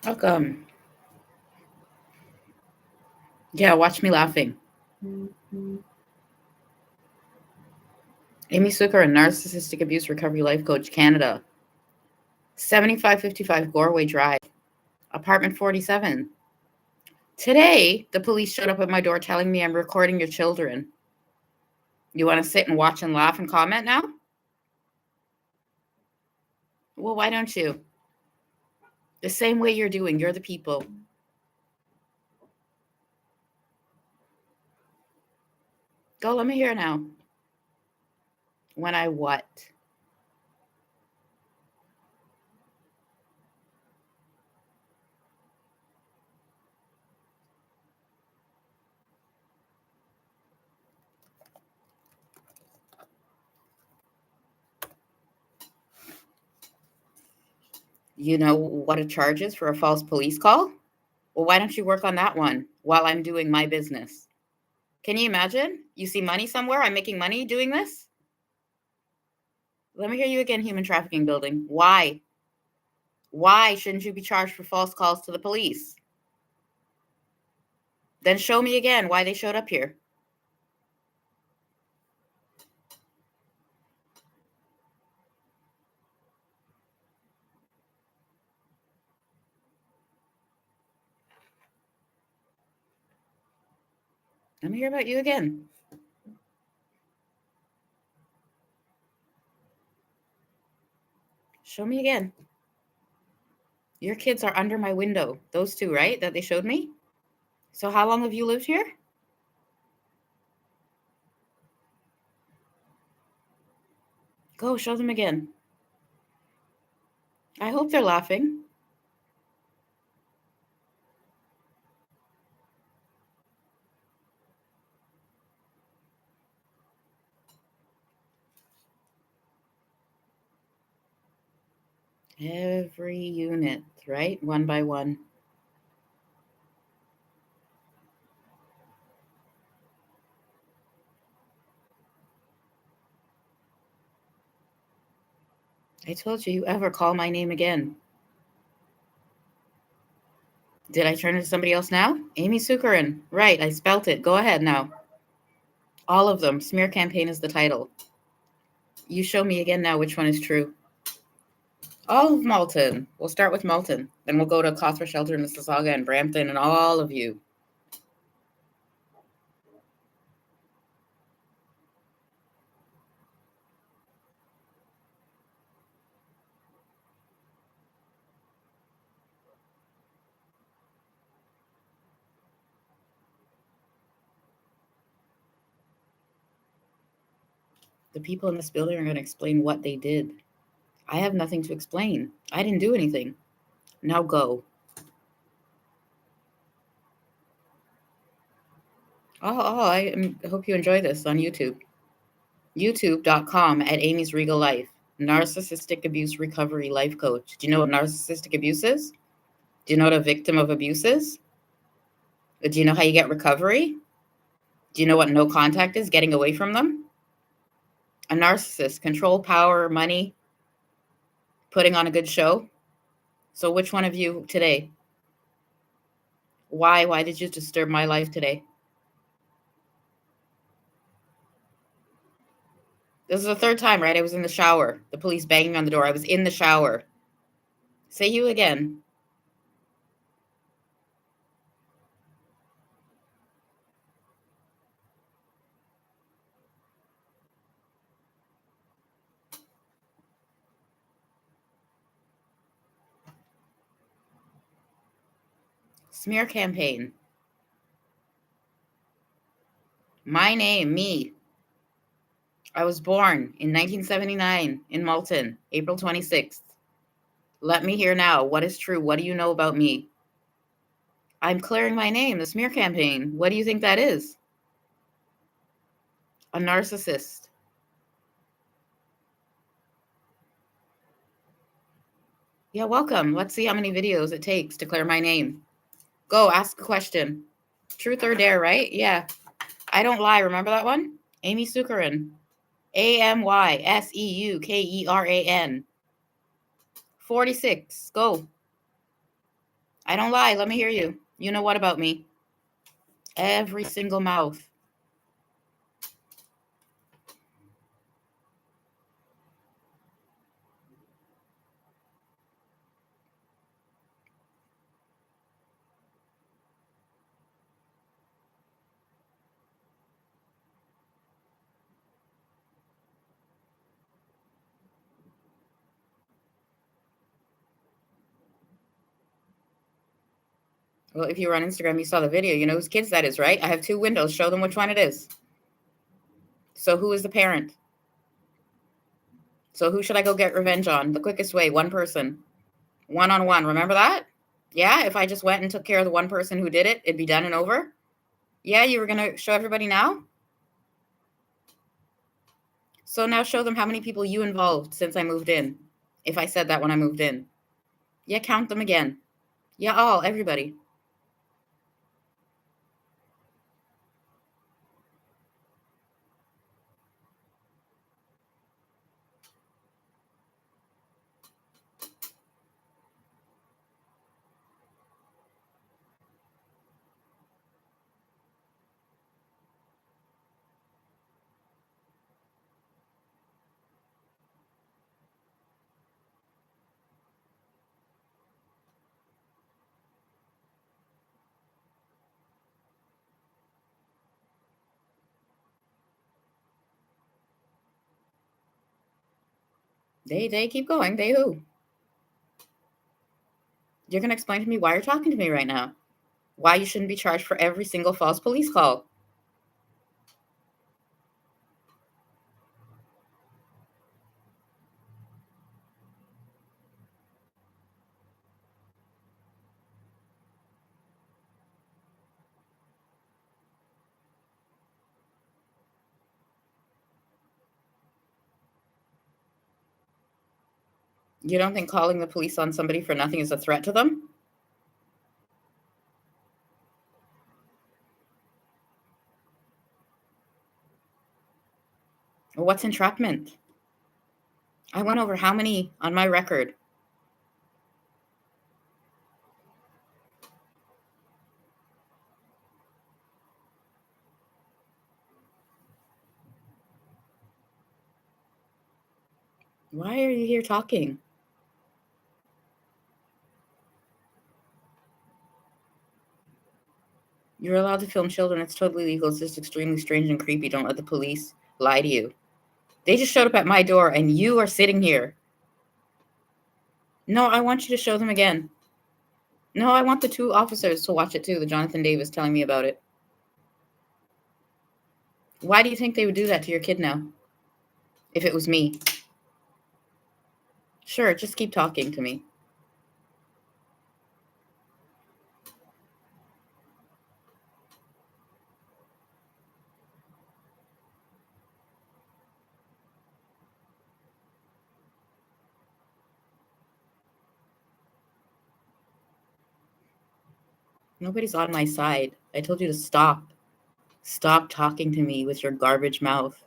Welcome. Yeah, watch me laughing. Amy Seukeran, Narcissistic Abuse Recovery Life Coach, Canada. 7555 Goreway Drive, apartment 47. Today, the police showed up at my door telling me I'm recording your children. You want to sit and watch and laugh and comment now? Well, why don't you? The same way you're doing. You're the people. Go, let me hear now. When I what? You know what a charge is for a false police call? Well, why don't you work on that one while I'm doing my business? Can you imagine? You see money somewhere? I'm making money doing this? Let me hear you again, human trafficking building. Why? Why shouldn't you be charged for false calls to the police? Then show me again why they showed up here. Let me hear about you again. Show me again. Your kids are under my window. Those two, right? That they showed me? So how long have you lived here? Go, show them again. I hope they're laughing. Every unit, right? One by one. I told you ever call my name again. Did I turn to somebody else now? Amy Seukeran. Right, I spelt it. Go ahead now. All of them. Smear campaign is the title. You show me again now which one is true. All of Malton. We'll start with Malton. Then we'll go to Cawthra Shelter, Mississauga, and Brampton, and all of you. The people in this building are going to explain what they did. I have nothing to explain. I didn't do anything. Now go. I hope you enjoy this on YouTube. YouTube.com at Amy's Regal Life. Narcissistic Abuse Recovery Life Coach. Do you know what narcissistic abuse is? Do you know what a victim of abuse is? Do you know how you get recovery? Do you know what no contact is? Getting away from them? A narcissist, control, power, money, putting on a good show. So which one of you today? Why? Why did you disturb my life today? This is the third time, right? I was in the shower. The police banging on the door. I was in the shower. Say you again. Smear campaign. My name, me. I was born in 1979 in Malton, April 26th. Let me hear now. What is true? What do you know about me? I'm clearing my name, the smear campaign. What do you think that is? A narcissist. Yeah, welcome. Let's see how many videos it takes to clear my name. Go, ask a question. Truth or dare, right? Yeah. I don't lie. Remember that one? Amy Seukeran. AMYSEUKERAN. 46. Go. I don't lie. Let me hear you. You know what about me? Every single mouth. Well, if you were on Instagram, you saw the video. You know whose kids that is, right? I have 2 windows. Show them which one it is. So who is the parent? So who should I go get revenge on? The quickest way, one person. One-on-one. Remember that? Yeah, if I just went and took care of the one person who did it, it'd be done and over. Yeah, you were going to show everybody now? So now show them how many people you involved since I moved in. If I said that when I moved in. Yeah, count them again. Yeah, everybody. They keep going. They who? You're going to explain to me why you're talking to me right now. Why you shouldn't be charged for every single false police call. You don't think calling the police on somebody for nothing is a threat to them? What's entrapment? I went over how many on my record. Why are you here talking? You're allowed to film children. It's totally legal. It's just extremely strange and creepy. Don't let the police lie to you. They just showed up at my door and you are sitting here. No, I want you to show them again. No, I want the 2 officers to watch it too. The Jonathan Davis telling me about it. Why do you think they would do that to your kid now? If it was me. Sure, just keep talking to me. Nobody's on my side. I told you to stop. Stop talking to me with your garbage mouth.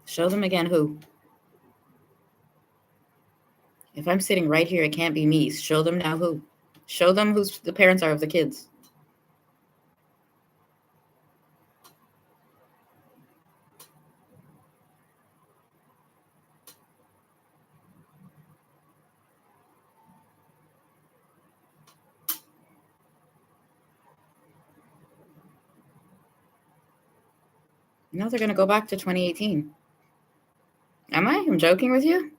Show them again who. If I'm sitting right here, it can't be me. Show them now who. Show them who the parents are of the kids. No, they're going to go back to 2018. Am I? I'm joking with you?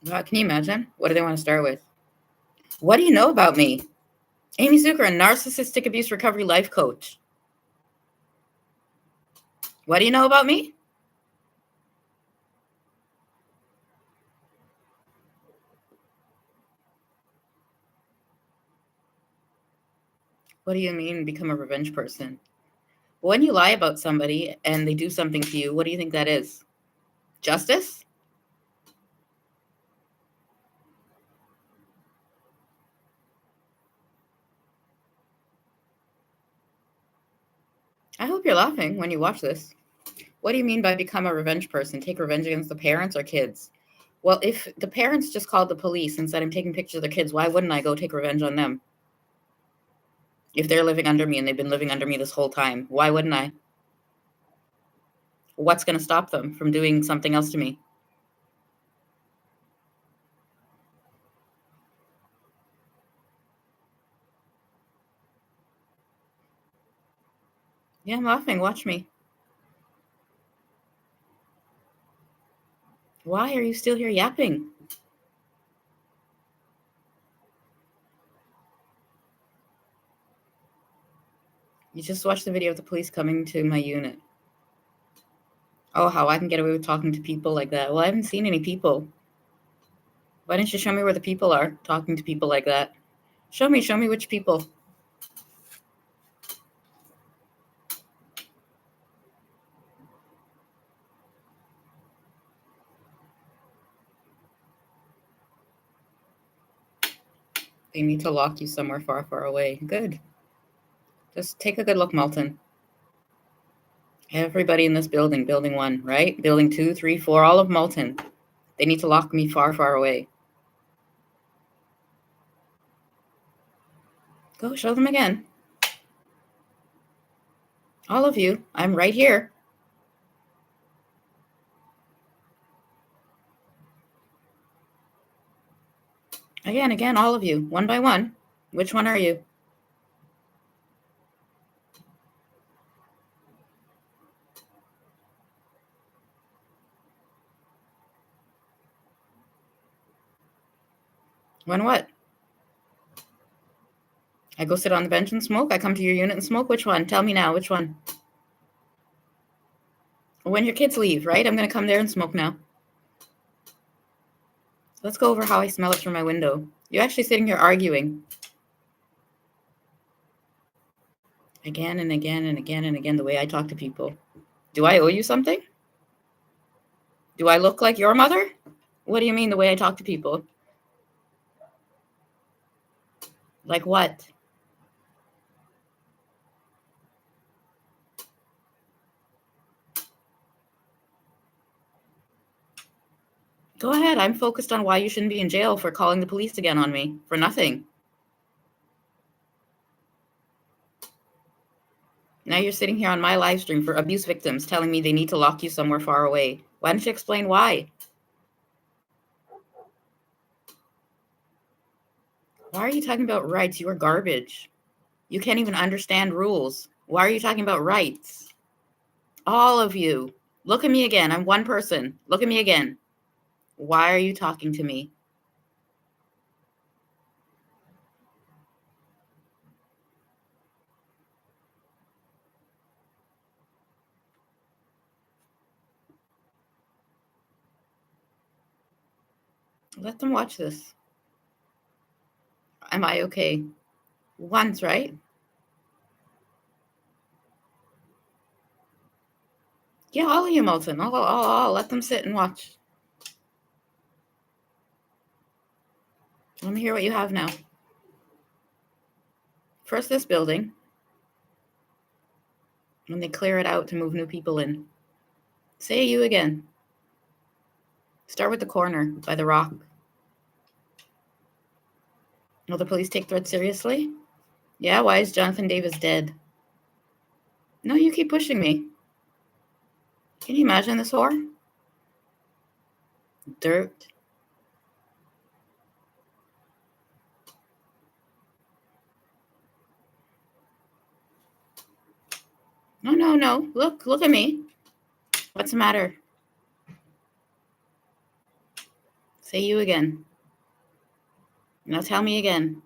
Wow, can you imagine? What do they want to start with? What do you know about me? Amy Seukeran, Narcissistic Abuse Recovery Life Coach. What do you know about me? What do you mean become a revenge person? When you lie about somebody and they do something to you, what do you think that is? Justice? I hope you're laughing when you watch this. What do you mean by become a revenge person? Take revenge against the parents or kids? Well, if the parents just called the police and said, I'm taking pictures of their kids, why wouldn't I go take revenge on them? If they're living under me and they've been living under me this whole time, why wouldn't I? What's going to stop them from doing something else to me? Yeah, I'm laughing. Watch me. Why are you still here yapping? You just watched the video of the police coming to my unit. Oh, how I can get away with talking to people like that. Well, I haven't seen any people. Why didn't you show me where the people are talking to people like that? Show me which people. They need to lock you somewhere far, far away. Good. Just take a good look, Malton. Everybody in this building, building 1, right? Building 2, 3, 4, all of Malton. They need to lock me far, far away. Go show them again. All of you. I'm right here. Again, all of you. One by one. Which one are you? When what? I go sit on the bench and smoke? I come to your unit and smoke? Which one? Tell me now. Which one? When your kids leave, right? I'm going to come there and smoke now. Let's go over how I smell it through my window. You're actually sitting here arguing. Again and again and again and again, the way I talk to people. Do I owe you something? Do I look like your mother? What do you mean the way I talk to people? Like what? Go ahead. I'm focused on why you shouldn't be in jail for calling the police again on me. For nothing. Now you're sitting here on my live stream for abuse victims telling me they need to lock you somewhere far away. Why don't you explain why? Why are you talking about rights? You are garbage. You can't even understand rules. Why are you talking about rights? All of you. Look at me again. I'm one person. Look at me again. Why are you talking to me? Let them watch this. Am I okay? Once, right? Yeah, all of you, Molten. I'll let them sit and watch. Let me hear what you have now. First, this building. When they clear it out to move new people in. Say you again. Start with the corner by the rock. Will the police take threats seriously? Yeah, why is Jonathan Davis dead? No, you keep pushing me. Can you imagine this whore? Dirt. No. Look at me. What's the matter? Say you again. Now tell me again.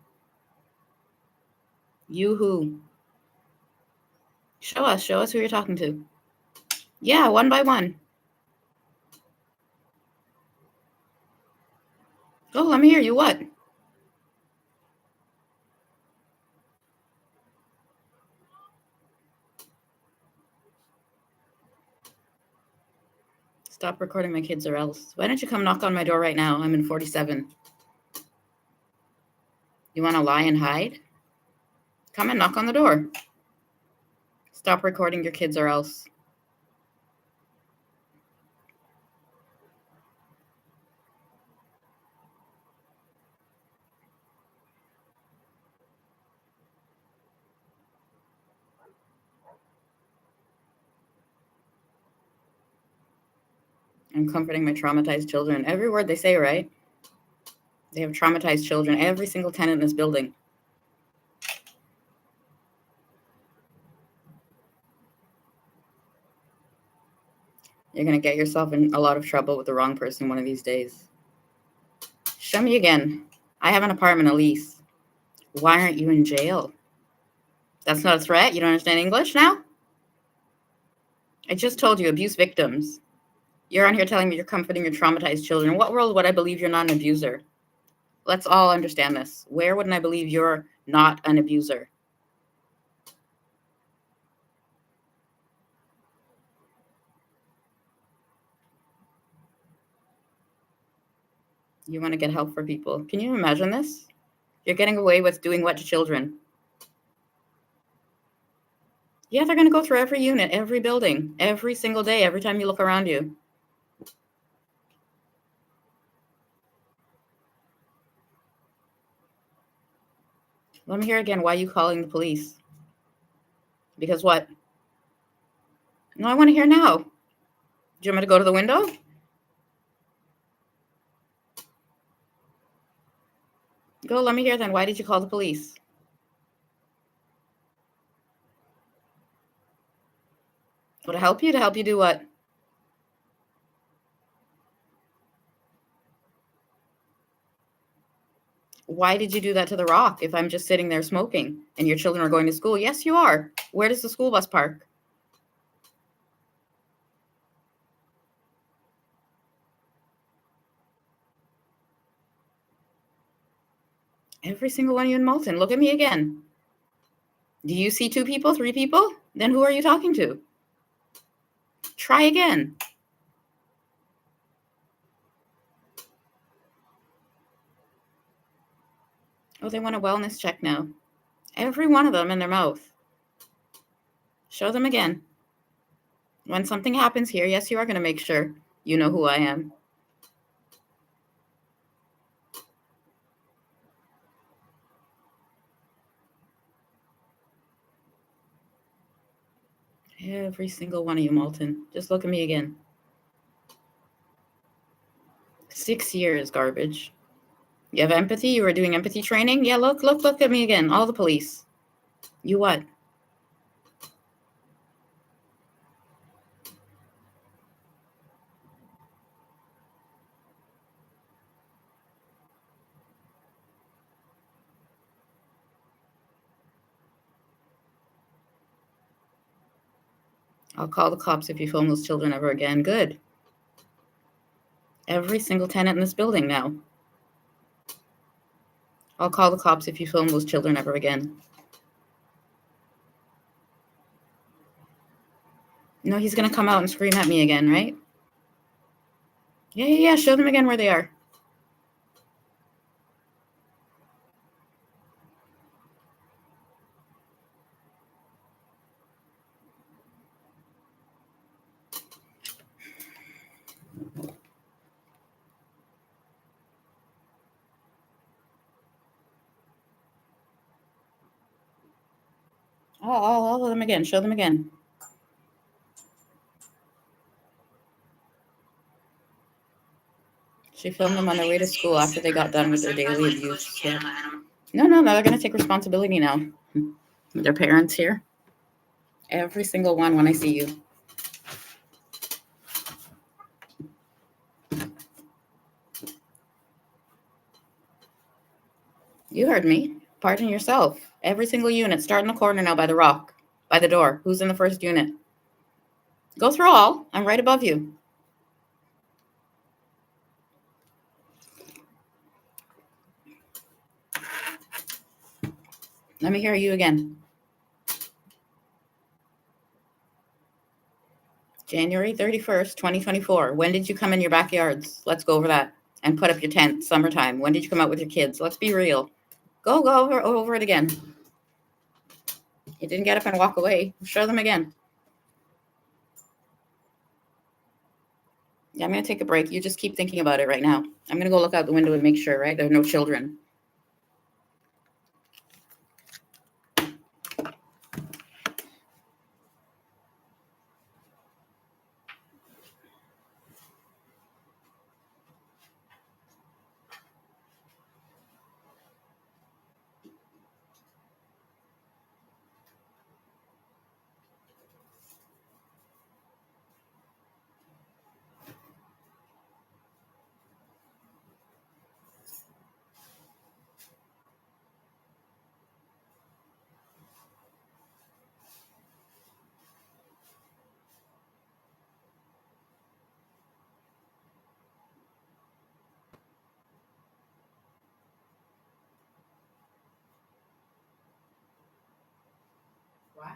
You who? Show us who you're talking to. Yeah, one by one. Oh, let me hear you. What? Stop recording my kids or else. Why don't you come knock on my door right now? I'm in 47. You want to lie and hide? Come and knock on the door. Stop recording your kids or else. I'm comforting my traumatized children. Every word they say, right? They have traumatized children. Every single tenant in this building. You're going to get yourself in a lot of trouble with the wrong person one of these days. Show me again. I have an apartment, a lease. Why aren't you in jail? That's not a threat? You don't understand English now? I just told you, abuse victims. You're on here telling me you're comforting your traumatized children. In what world would I believe you're not an abuser? Let's all understand this. Where wouldn't I believe you're not an abuser? You want to get help for people. Can you imagine this? You're getting away with doing what to children? Yeah, they're going to go through every unit, every building, every single day, every time you look around you. Let me hear again. Why are you calling the police? Because what? No, I want to hear now. Do you want me to go to the window? Go, let me hear then. Why did you call the police? Would it help you? To help you do what? Why did you do that to the rock if I'm just sitting there smoking and your children are going to school? Yes, you are. Where does the school bus park? Every single one of you in Malton. Look at me again. Do you see 2 people, 3 people? Then who are you talking to? Try again. Oh, they want a wellness check now. Every one of them in their mouth. Show them again. When something happens here, yes, you are going to make sure you know who I am. Every single one of you, Malton. Just look at me again. 6 years, garbage. You have empathy? You were doing empathy training? Yeah, look at me again. All the police. You what? I'll call the cops if you film those children ever again. Good. Every single tenant in this building now. I'll call the cops if you film those children ever again. No, he's going to come out and scream at me again, right? Yeah. Show them again where they are. All of them again. Show them again. She filmed them on their way to school after they got done with their daily abuse. Yeah. No, they're going to take responsibility now. Their parents here. Every single one when I see you. You heard me. Pardon yourself. Every single unit. Start in the corner now by the rock. By the door. Who's in the first unit? Go through all. I'm right above you. Let me hear you again. January 31st, 2024. When did you come in your backyards? Let's go over that and put up your tent. Summertime. When did you come out with your kids? Let's be real. Go over it again. You didn't get up and walk away. Show them again. Yeah, I'm going to take a break. You just keep thinking about it right now. I'm going to go look out the window and make sure, right? There are no children. Why?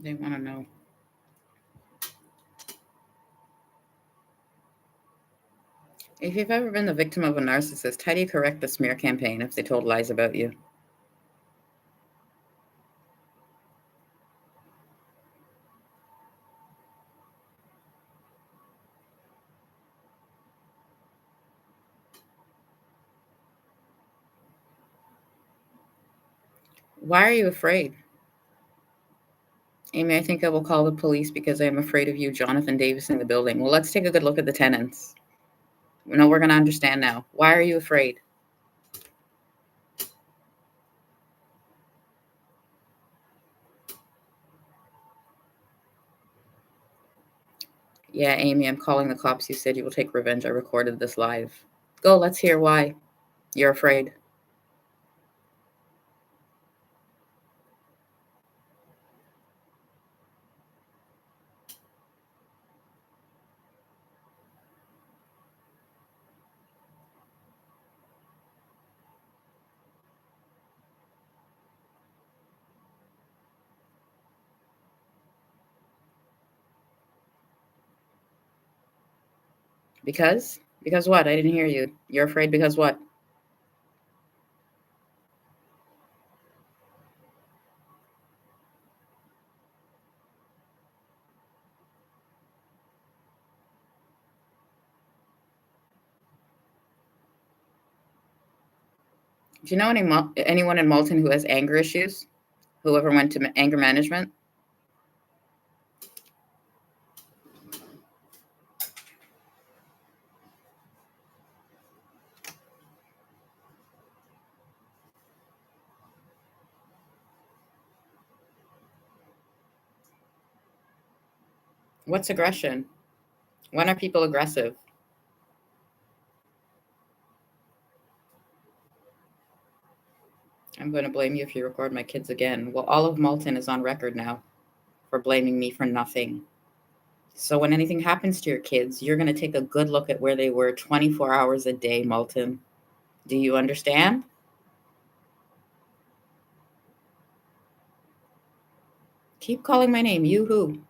They want to know. If you've ever been the victim of a narcissist, how do you correct the smear campaign if they told lies about you? Why are you afraid? Amy, I think I will call the police because I am afraid of you, Jonathan Davis, in the building. Well, let's take a good look at the tenants. No, we're going to understand now. Why are you afraid? Yeah, Amy, I'm calling the cops. You said you will take revenge. I recorded this live. Go, let's hear why you're afraid. Because? Because what? I didn't hear you. You're afraid because what? Do you know anyone in Malton who has anger issues? Whoever went to anger management? What's aggression? When are people aggressive? I'm going to blame you if you record my kids again. Well, all of Malton is on record now for blaming me for nothing. So when anything happens to your kids, you're going to take a good look at where they were 24 hours a day, Malton. Do you understand? Keep calling my name. You who?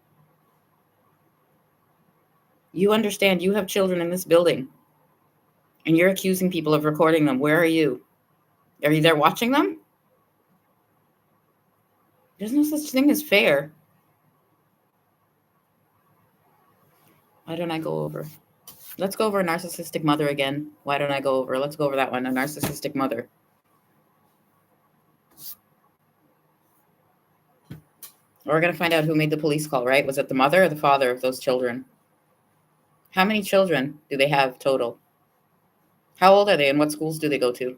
You understand you have children in this building and you're accusing people of recording them. Where are you? Are you there watching them? There's no such thing as fair. Why don't I go over? Let's go over a narcissistic mother again. Why don't I go over? Let's go over that one, a narcissistic mother. We're going to find out who made the police call, right? Was it the mother or the father of those children? How many children do they have total? How old are they and what schools do they go to?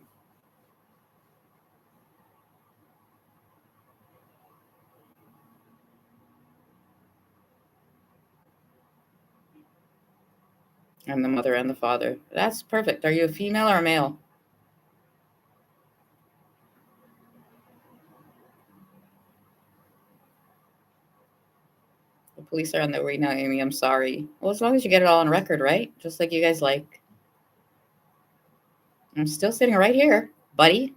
And the mother and the father. That's perfect. Are you a female or a male? The police are on their way now, Amy. I'm sorry. Well, as long as you get it all on record, right? Just like you guys like. I'm still sitting right here, buddy.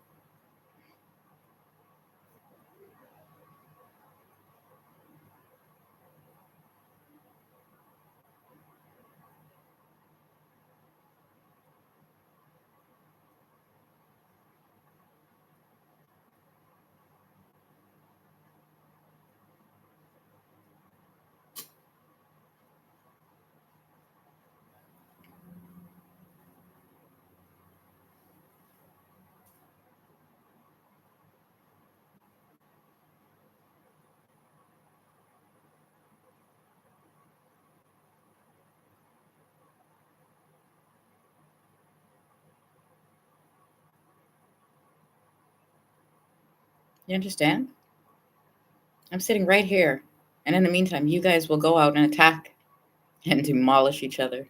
You understand? I'm sitting right here. And in the meantime, you guys will go out and attack and demolish each other.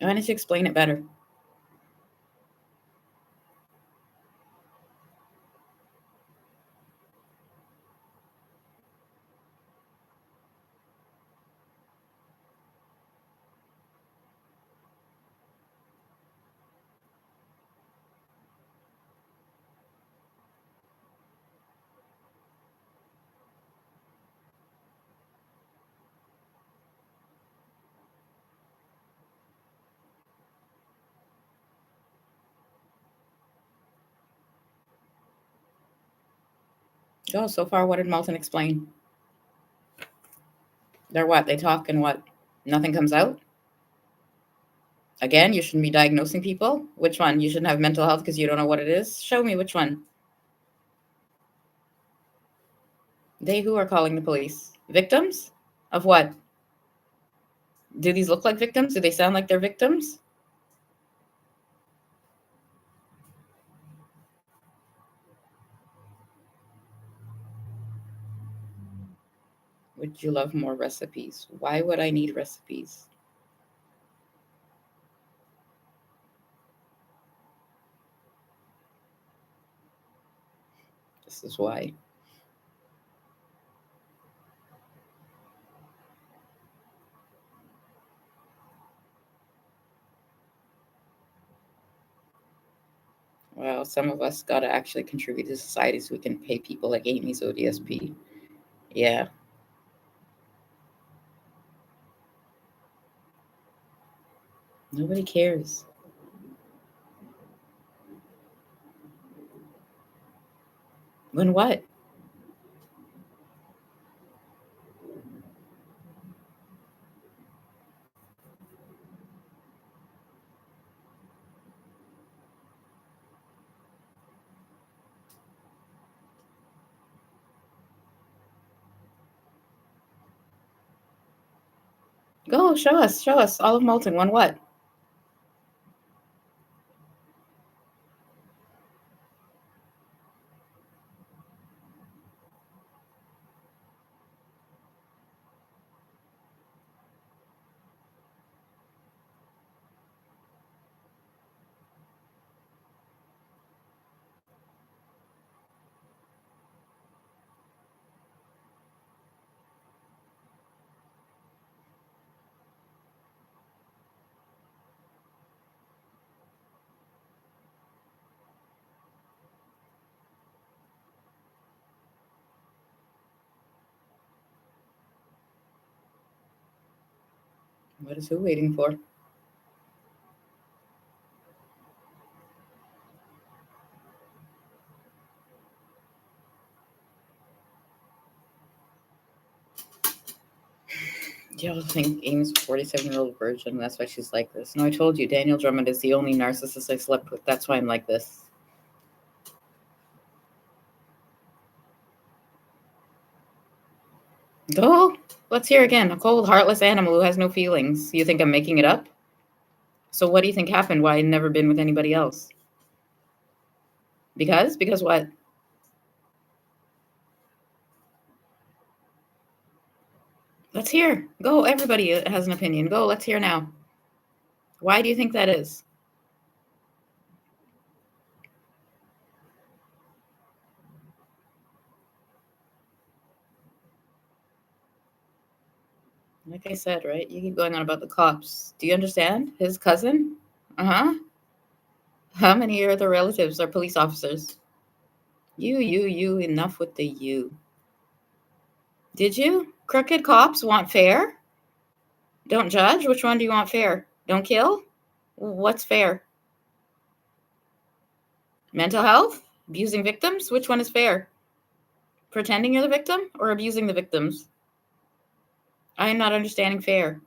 Why don't you explain it better? Oh, so far, what did Malton explain? They're what? They talk and what? Nothing comes out? Again, you shouldn't be diagnosing people? Which one? You shouldn't have mental health because you don't know what it is? Show me which one. They who are calling the police? Victims? Of what? Do these look like victims? Do they sound like they're victims? Would you love more recipes? Why would I need recipes? This is why. Well, some of us got to actually contribute to society so we can pay people like Amy's ODSP. Yeah. Nobody cares. When what? Go, show us, show us. Olive Molten, when what? What is who waiting for? Y'all think Amy's a 47-year-old virgin. That's why she's like this. No, I told you, Daniel Drummond is the only narcissist I slept with. That's why I'm like this. Go. Let's hear again. A cold, heartless animal who has no feelings. You think I'm making it up? So what do you think happened? Why I'd never been with anybody else? Because? Because what? Let's hear. Go. Everybody has an opinion. Go. Let's hear now. Why do you think that is? Like I said, right? You keep going on about the cops. Do you understand? His cousin? Uh-huh. How many other relatives are police officers? You. Enough with the you. Did you? Crooked cops want fair? Don't judge? Which one do you want fair? Don't kill? What's fair? Mental health? Abusing victims? Which one is fair? Pretending you're the victim or abusing the victims? I am not understanding fair.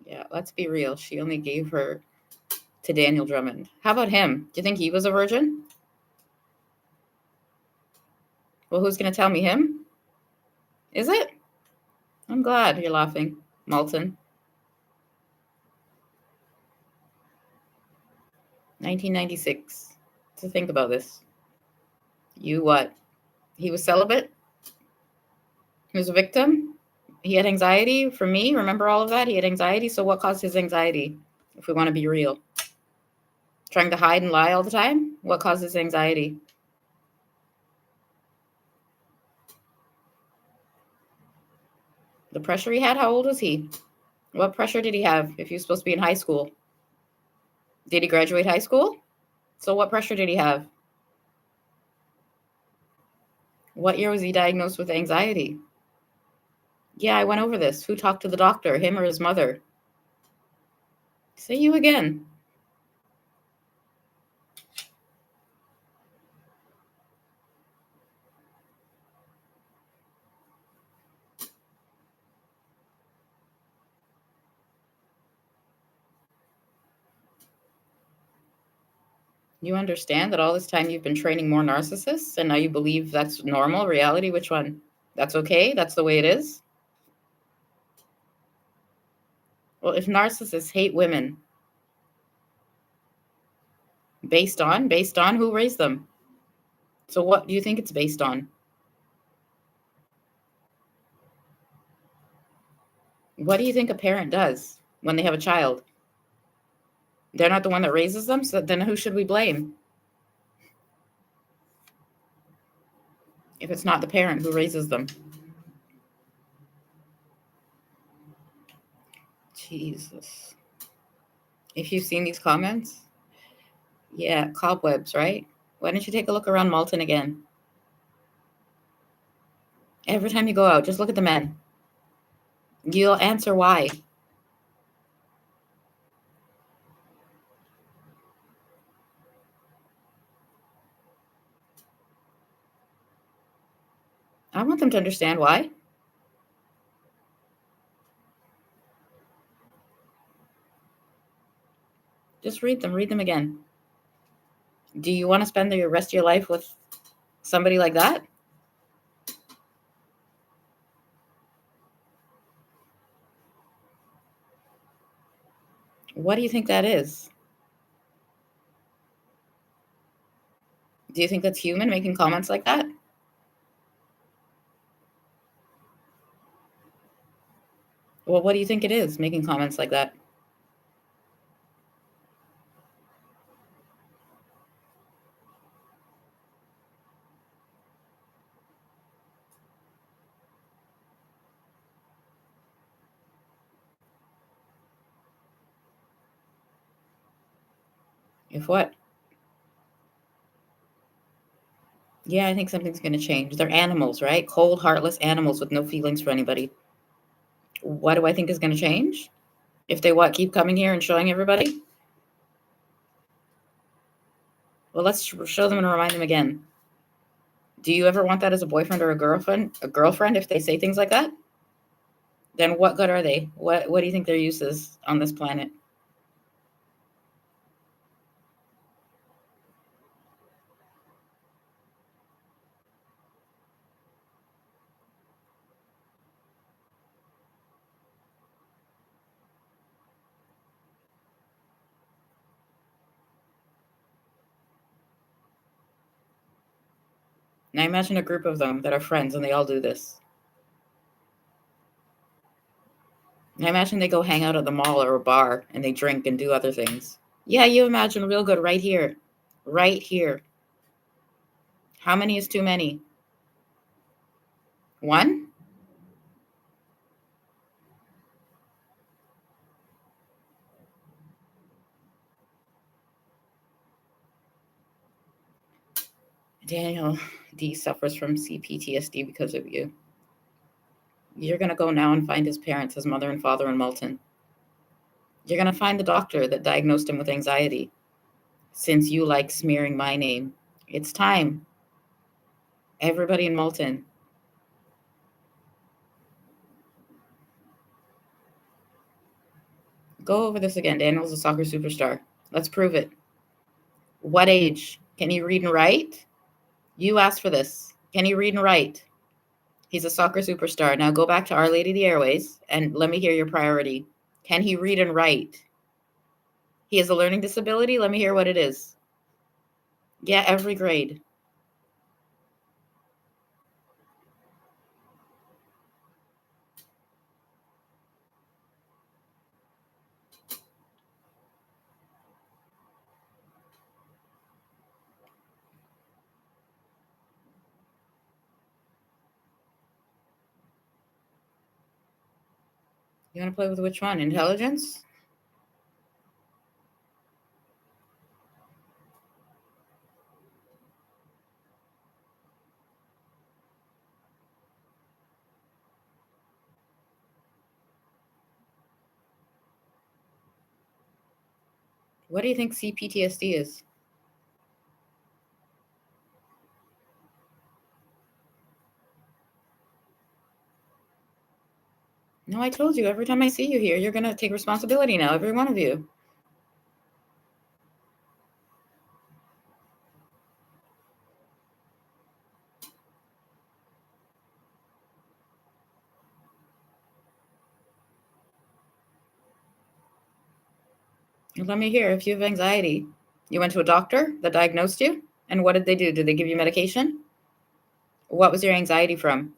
Yeah, let's be real. She only gave her to Daniel Drummond. How about him? Do you think he was a virgin? Well, who's going to tell me? Him? Is it? I'm glad you're laughing, Malton. 1996. To think about this. You what? He was celibate? He was a victim? He had anxiety for me. Remember all of that? He had anxiety. So what caused his anxiety? If we want to be real. Trying to hide and lie all the time? What causes anxiety? The pressure he had? How old was he? What pressure did he have if he was supposed to be in high school? Did he graduate high school? So what pressure did he have? What year was he diagnosed with anxiety? Yeah, I went over this. Who talked to the doctor, him or his mother? Say you again. You understand that all this time you've been training more narcissists and now you believe that's normal reality? Which one? That's okay? That's the way it is? Well, if narcissists hate women, based on who raised them. So what do you think it's based on? What do you think a parent does when they have a child? They're not the one that raises them, so then who should we blame? If it's not the parent who raises them. Jesus. If you've seen these comments, yeah, cobwebs, right? Why don't you take a look around Malton again? Every time you go out, just look at the men. You'll answer why. I want them to understand why. Just read them again. Do you want to spend the rest of your life with somebody like that? What do you think that is? Do you think that's human making comments like that? Well, what do you think it is making comments like that? If what? Yeah, I think something's going to change. They're animals, right? Cold, heartless animals with no feelings for anybody. What do I think is going to change? If they what? Keep coming here and showing everybody? Well, let's show them and remind them again. Do you ever want that as a boyfriend or a girlfriend? A girlfriend if they say things like that? Then what good are they? What do you think their use is on this planet? Now imagine a group of them that are friends and they all do this. Now imagine they go hang out at the mall or a bar and they drink and do other things. Yeah, you imagine real good right here. Right here. How many is too many? One? Daniel D suffers from CPTSD because of you. You're going to go now and find his parents, his mother and father in Malton. You're going to find the doctor that diagnosed him with anxiety, since you like smearing my name. It's time. Everybody in Malton. Go over this again. Daniel's a soccer superstar. Let's prove it. What age? Can he read and write? You asked for this. Can he read and write? He's a soccer superstar. Now go back to Our Lady of the Airways and let me hear your priority. Can he read and write? He has a learning disability? Let me hear what it is. Yeah, every grade. You want to play with which one? Intelligence? What do you think CPTSD is? No, I told you, every time I see you here, you're going to take responsibility now, every one of you. Let me hear, if you have anxiety, you went to a doctor that diagnosed you? And what did they do? Did they give you medication? What was your anxiety from?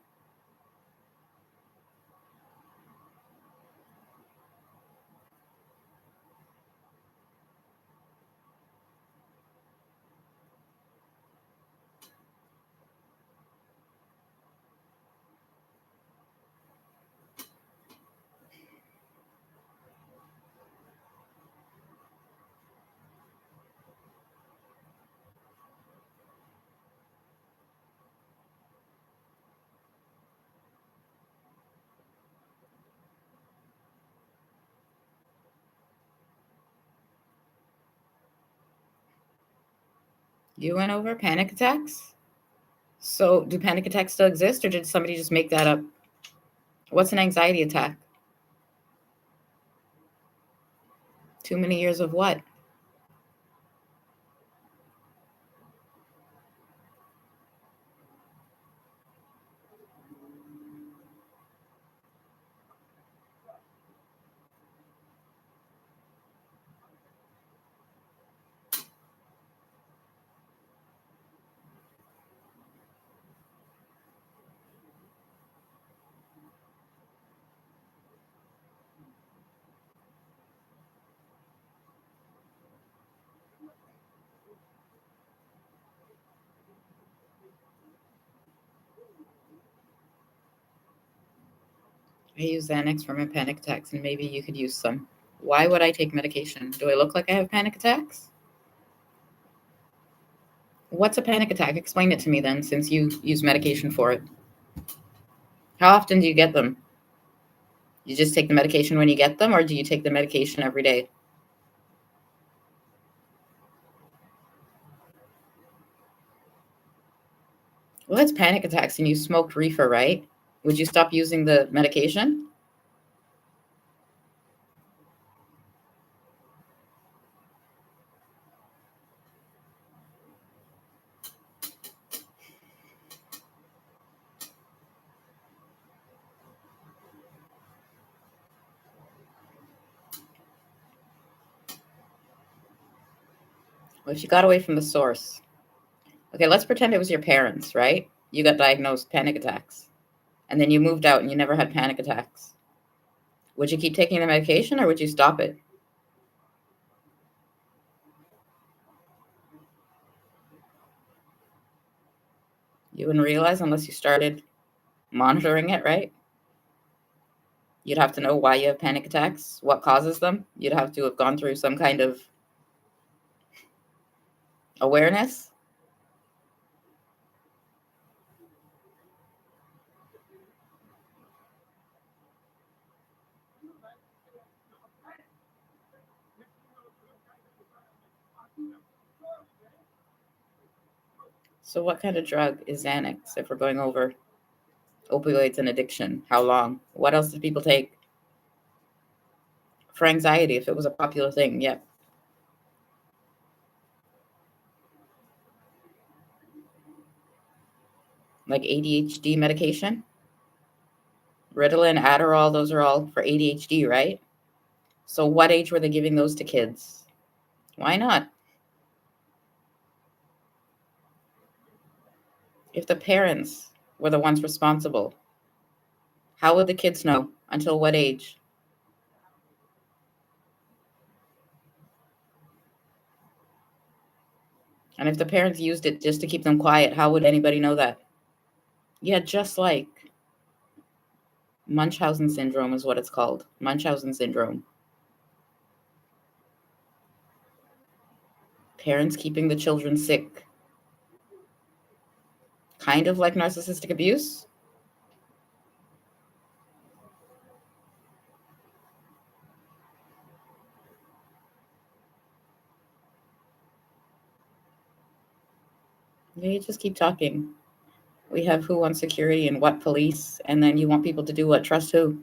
You went over panic attacks? So do panic attacks still exist, or did somebody just make that up? What's an anxiety attack? Too many years of what? I use Xanax for my panic attacks, and maybe you could use some. Why would I take medication? Do I look like I have panic attacks? What's a panic attack? Explain it to me then, since you use medication for it. How often do you get them? You just take the medication when you get them, or do you take the medication every day? Well, that's panic attacks, and you smoked reefer, right? Would you stop using the medication? Well, if you got away from the source. Okay, let's pretend it was your parents, right? You got diagnosed panic attacks, and then you moved out and you never had panic attacks. Would you keep taking the medication, or would you stop it? You wouldn't realize unless you started monitoring it, right? You'd have to know why you have panic attacks, what causes them. You'd have to have gone through some kind of awareness. So, what kind of drug is Xanax if we're going over opioids and addiction? How long? What else did people take? For anxiety, if it was a popular thing, yep. Like ADHD medication, Ritalin, Adderall, those are all for ADHD, right? So, what age were they giving those to kids? Why not? If the parents were the ones responsible, how would the kids know? Until what age? And if the parents used it just to keep them quiet, how would anybody know that? Yeah, just like Munchausen syndrome is what it's called. Munchausen syndrome. Parents keeping the children sick. Kind of like narcissistic abuse. Yeah, you just keep talking. We have who wants security and what police, and then you want people to do what? Trust who?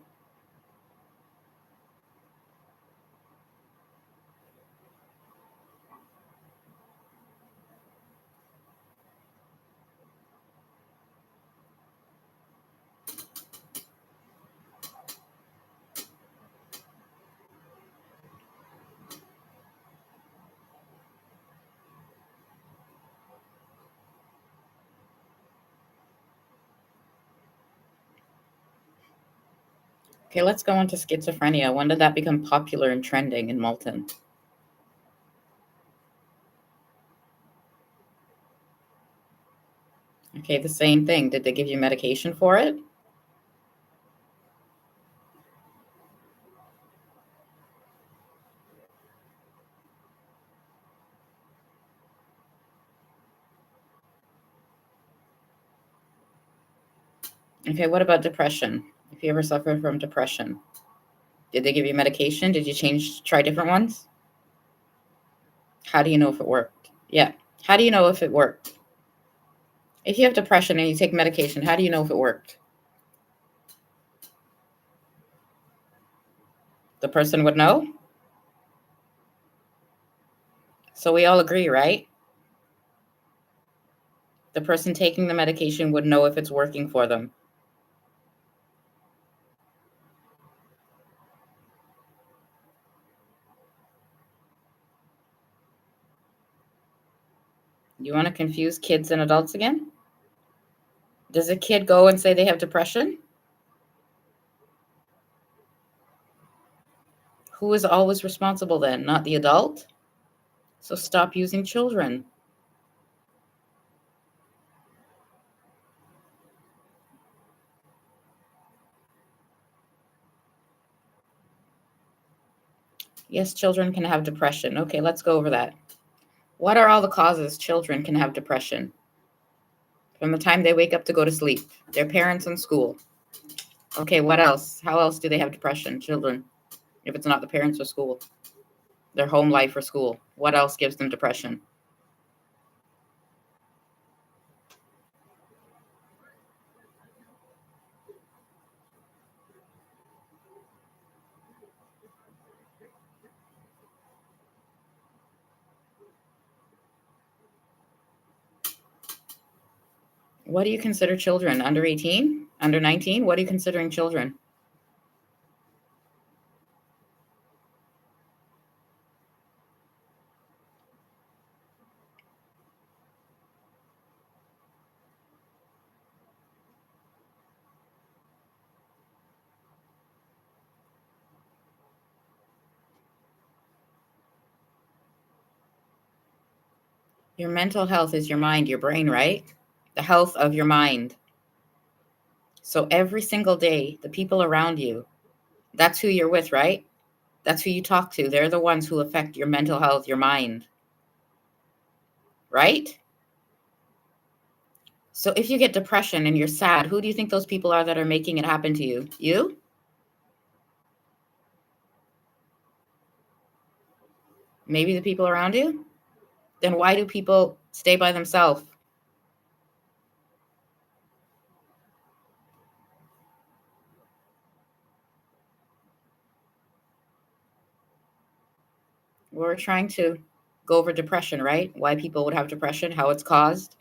Okay, let's go on to schizophrenia. When did that become popular and trending in Malton? Okay, the same thing. Did they give you medication for it? Okay, what about depression? If you ever suffered from depression, did they give you medication? Did you try different ones? How do you know if it worked? Yeah. How do you know if it worked? If you have depression and you take medication, how do you know if it worked? The person would know? So we all agree, right? The person taking the medication would know if it's working for them. You want to confuse kids and adults again? Does a kid go and say they have depression? Who is always responsible then? Not the adult? So stop using children. Yes, children can have depression. Okay, let's go over that. What are all the causes children can have depression? From the time they wake up to go to sleep, their parents in school. Okay, what else? How else do they have depression, children, if it's not the parents or school? Their home life or school. What else gives them depression? What do you consider children? Under 18? Under 19? What are you considering children? Your mental health is your mind, your brain, right? The health of your mind. So every single day, the people around you, that's who you're with, right? That's who you talk to. They're the ones who affect your mental health, your mind, right? So if you get depression and you're sad, who do you think those people are that are making it happen to you? You? Maybe the people around you? Then why do people stay by themselves? We're trying to go over depression, right? Why people would have depression, how it's caused.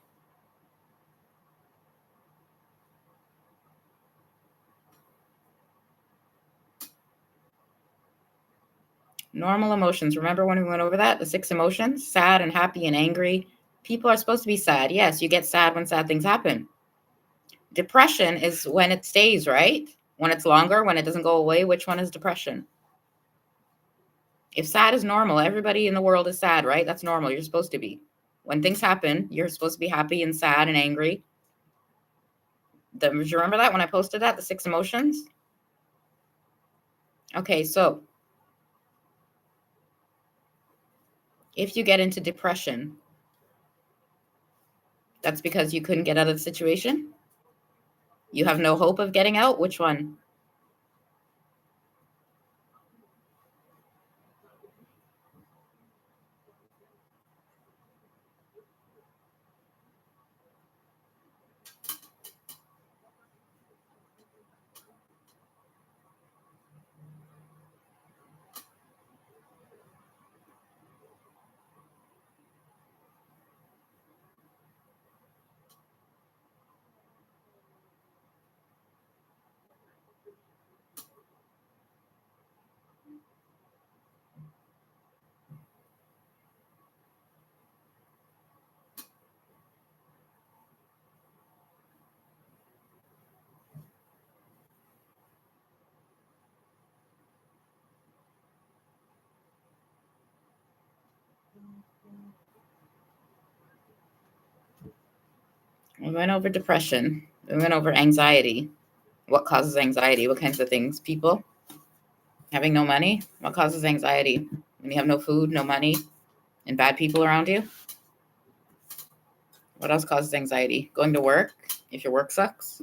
Normal emotions. Remember when we went over that? The 6 emotions? Sad and happy and angry. People are supposed to be sad. Yes, you get sad when sad things happen. Depression is when it stays, right? When it's longer, when it doesn't go away. Which one is depression? If sad is normal, everybody in the world is sad, right? That's normal. You're supposed to be. When things happen, you're supposed to be happy and sad and angry. Do you remember that when I posted that, the 6 emotions? Okay, so if you get into depression, that's because you couldn't get out of the situation? You have no hope of getting out? Which one? We went over depression. We went over anxiety. What causes anxiety? What kinds of things? People having no money. What causes anxiety? When you have no food, no money, and bad people around you. What else causes anxiety? Going to work, if your work sucks.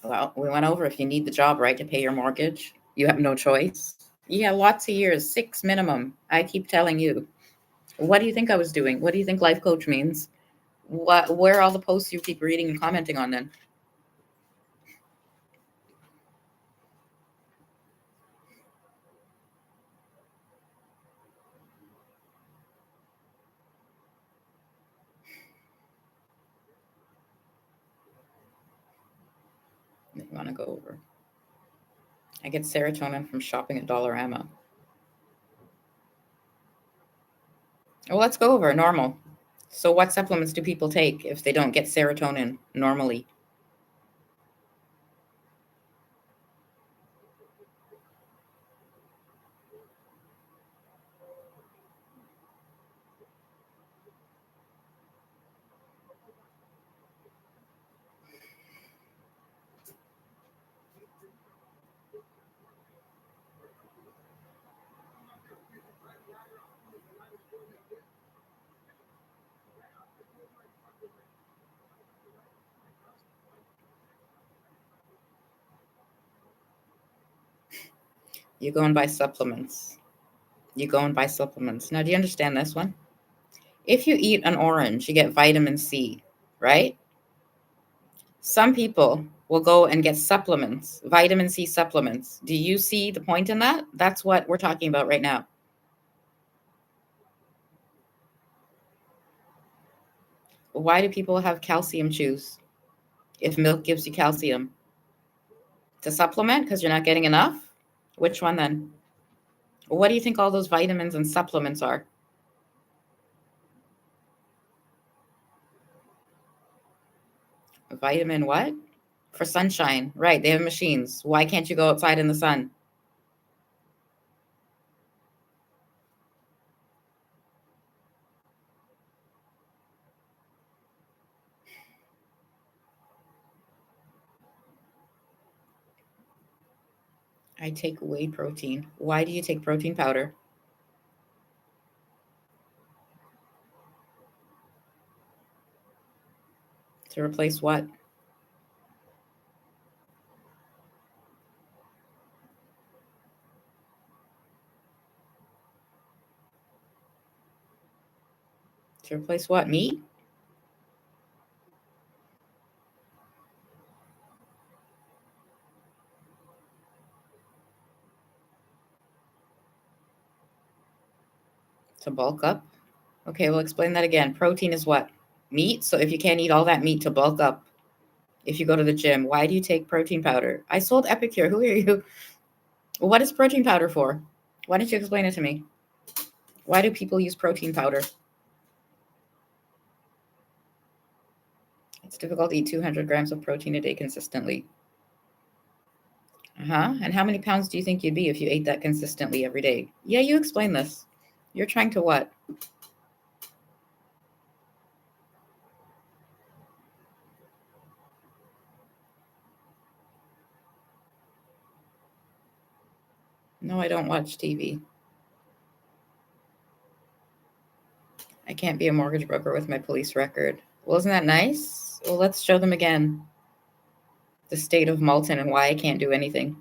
Well, we went over if you need the job, right, to pay your mortgage. You have no choice. Yeah, lots of years, 6 minimum. I keep telling you. What do you think I was doing? What do you think life coach means? Where are all the posts you keep reading and commenting on then? You want to go over. I get serotonin from shopping at Dollarama. Well, let's go over normal. So, what supplements do people take if they don't get serotonin normally? You go and buy supplements. You go and buy supplements. Now, do you understand this one? If you eat an orange, you get vitamin C, right? Some people will go and get supplements, vitamin C supplements. Do you see the point in that? That's what we're talking about right now. Why do people have calcium chews if milk gives you calcium? To supplement because you're not getting enough? Which one then? What do you think all those vitamins and supplements are? Vitamin what? For sunshine. Right, they have machines. Why can't you go outside in the sun? I take whey protein. Why do you take protein powder? To replace what? To replace what? Meat? To bulk up? Okay, well, explain that again. Protein is what? Meat? So if you can't eat all that meat to bulk up, if you go to the gym, why do you take protein powder? I sold Epicure. Who are you? What is protein powder for? Why don't you explain it to me? Why do people use protein powder? It's difficult to eat 200 grams of protein a day consistently. Uh-huh. And how many pounds do you think you'd be if you ate that consistently every day? Yeah, you explain this. You're trying to what? No, I don't watch TV. I can't be a mortgage broker with my police record. Well, isn't that nice? Well, let's show them again the state of Malton and why I can't do anything.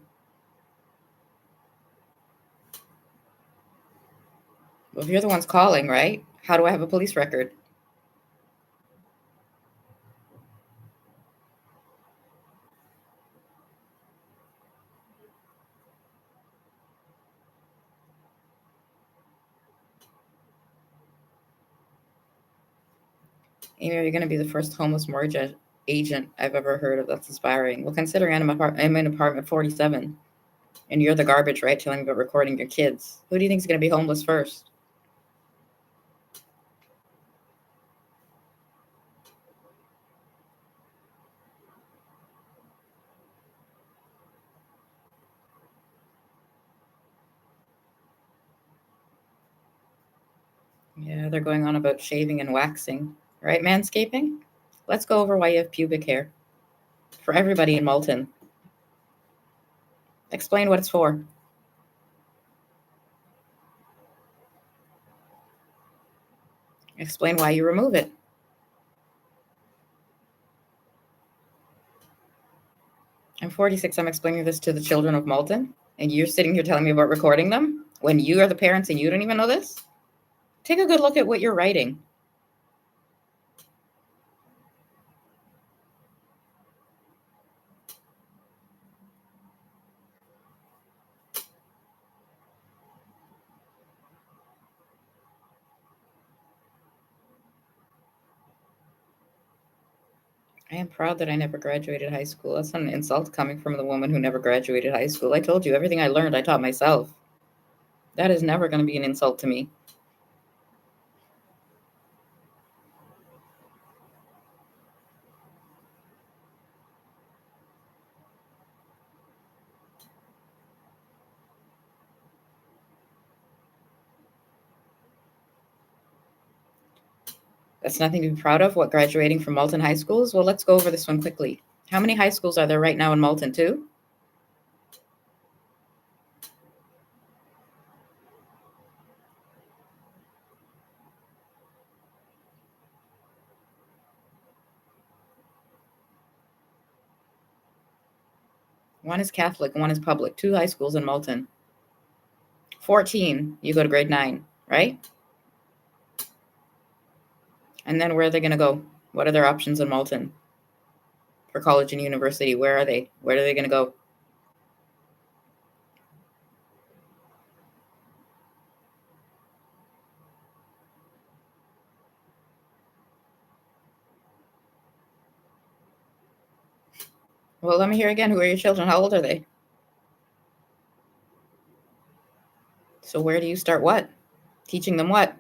Well, if you're the ones calling, right? How do I have a police record? Amy, are you going to be the first homeless mortgage agent I've ever heard of? That's inspiring. Well, considering I'm in apartment 47 and you're the garbage, right? Telling me about recording your kids. Who do you think is going to be homeless first? Yeah, they're going on about shaving and waxing, right? Manscaping? Let's go over why you have pubic hair. For everybody in Malton. Explain what it's for. Explain why you remove it. I'm 46. I'm explaining this to the children of Malton, and you're sitting here telling me about recording them when you are the parents and you don't even know this? Take a good look at what you're writing. I am proud that I never graduated high school. That's not an insult coming from the woman who never graduated high school. I told you, everything I learned, I taught myself. That is never going to be an insult to me. That's nothing to be proud of, what graduating from Malton high schools? Well, let's go over this one quickly. How many high schools are there right now in Malton? 2? One is Catholic, one is public. 2 high schools in Malton. 14, you go to grade 9, right? And then where are they going to go? What are their options in Malton for college and university? Where are they? Where are they going to go? Well, let me hear again. Who are your children? How old are they? So where do you start what? Teaching them what?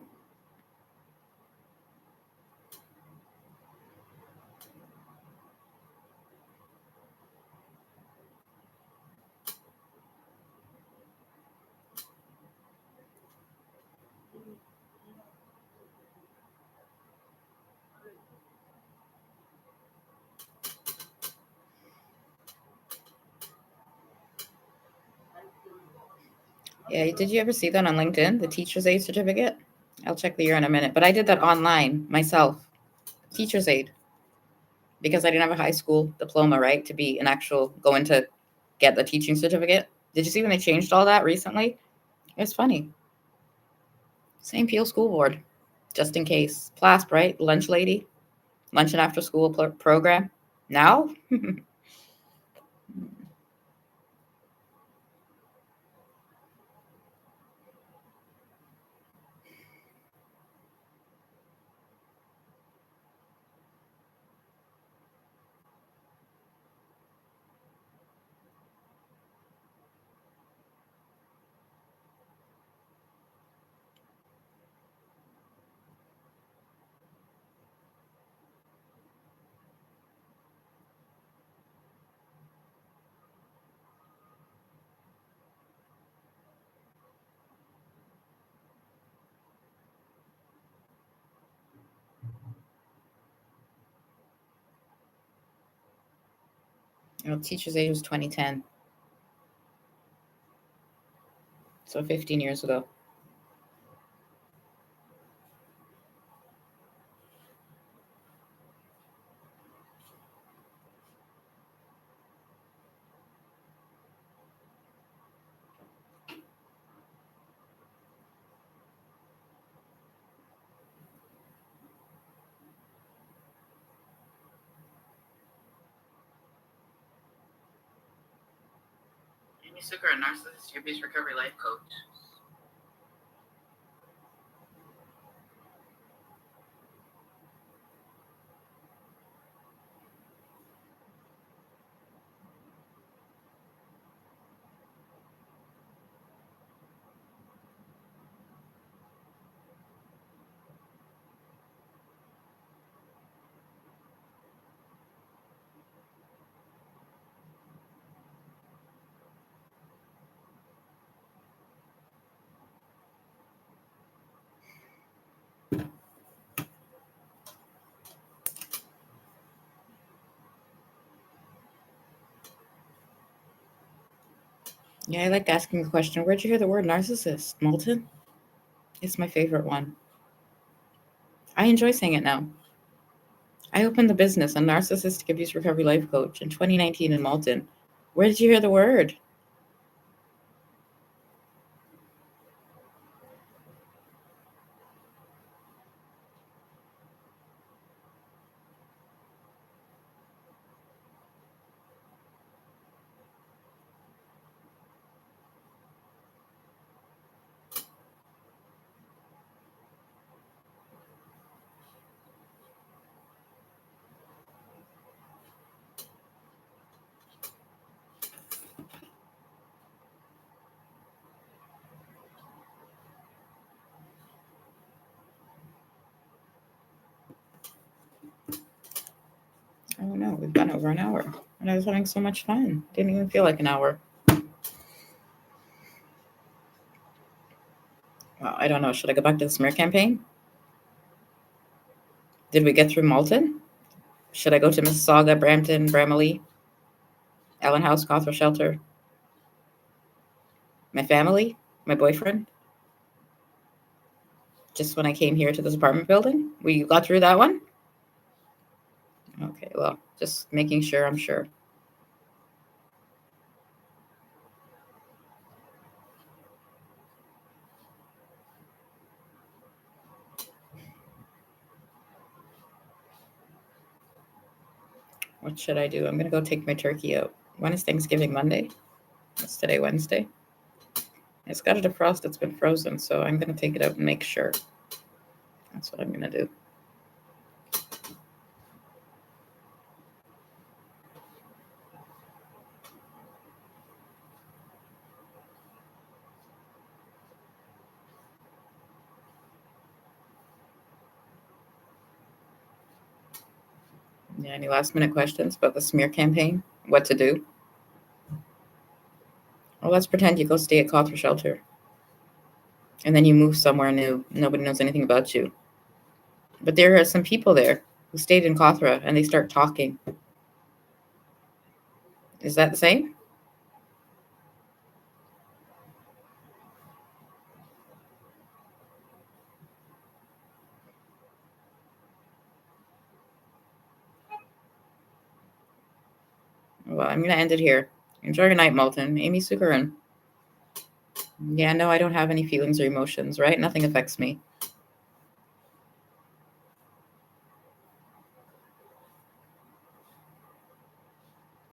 Yeah, did you ever see that on LinkedIn, the teacher's aid certificate? I'll check the year in a minute, but I did that online myself, teacher's aid, because I didn't have a high school diploma, right, to be an actual, go into get the teaching certificate. Did you see when they changed all that recently? It's funny. St. Peel School Board, just in case. PLASP, right? Lunch lady, lunch and after school program. Now? Teacher's aid was 2010, so 15 years ago. Amy Seukeran, Narcissist, your abuse recovery life coach. Yeah, I like asking a question. Where'd you hear the word narcissist, Molten? It's my favorite one. I enjoy saying it now. I opened the business, a narcissistic abuse recovery life coach, in 2019 in Malton. Where did you hear the word? Oh no, we've gone over an hour. And I was having so much fun. Didn't even feel like an hour. Well, I don't know. Should I go back to the smear campaign? Did we get through Malton? Should I go to Mississauga, Brampton, Bramalea, Allen House, Cawthra Shelter? My family? My boyfriend? Just when I came here to this apartment building? We got through that one? Okay, well, just making sure I'm sure. What should I do? I'm going to go take my turkey out. When is Thanksgiving? Monday? It's today, Wednesday. It's got a defrost. It's been frozen, so I'm going to take it out and make sure. That's what I'm going to do. Yeah, any last minute questions about the smear campaign? What to do? Well, let's pretend you go stay at Cawthra Shelter. And then you move somewhere new. Nobody knows anything about you. But there are some people there who stayed in Cawthra and they start talking. Is that the same? Well, I'm going to end it here. Enjoy your night, Malton. Amy Seukeran. Yeah, no, I don't have any feelings or emotions, right? Nothing affects me.